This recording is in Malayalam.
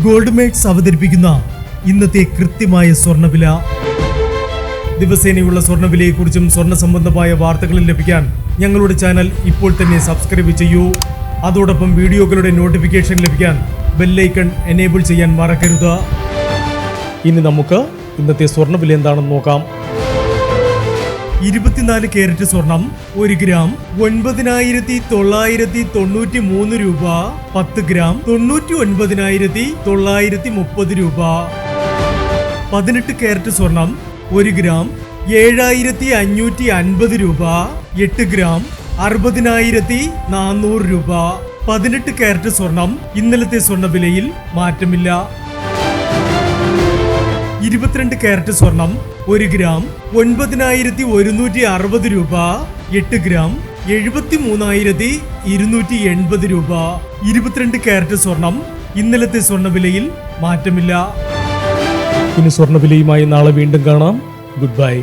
ഗോൾഡ് മേക്സ് അവതരിപ്പിക്കുന്ന ഇന്നത്തെ കൃത്യമായ സ്വർണ്ണവില. ദിവസേനയുള്ള സ്വർണ്ണവിലയെക്കുറിച്ചും സ്വർണ്ണ സംബന്ധമായ വാർത്തകളും ലഭിക്കാൻ ഞങ്ങളുടെ ചാനൽ ഇപ്പോൾ തന്നെ സബ്സ്ക്രൈബ് ചെയ്യൂ. അതോടൊപ്പം വീഡിയോകളുടെ നോട്ടിഫിക്കേഷൻ ലഭിക്കാൻ ബെല്ലൈക്കൺ എനേബിൾ ചെയ്യാൻ മറക്കരുത്. ഇനി നമുക്ക് ഇന്നത്തെ സ്വർണ്ണവില എന്താണെന്ന് നോക്കാം. 24 കാരറ്റ് സ്വർണം 1 ഗ്രാം 9,993 രൂപ. 10 ഗ്രാം 99,930 രൂപ. 18 കാരറ്റ് സ്വർണം 1 ഗ്രാം 7,550 രൂപ. 8 ഗ്രാം 60,400 രൂപ. 18 കാരറ്റ് സ്വർണം ഇന്നലത്തെ സ്വർണ്ണവിലയിൽ മാറ്റമില്ല. 22 കാരറ്റ് സ്വർണം 1 ഗ്രാം 9,160 രൂപ. 8 ഗ്രാം 73,280 രൂപ. 22 കാരറ്റ് സ്വർണം ഇന്നലത്തെ സ്വർണ്ണവിലയിൽ മാറ്റമില്ല. ഇനി സ്വർണ്ണവിലയുമായി നാളെ വീണ്ടും കാണാം. Good bye.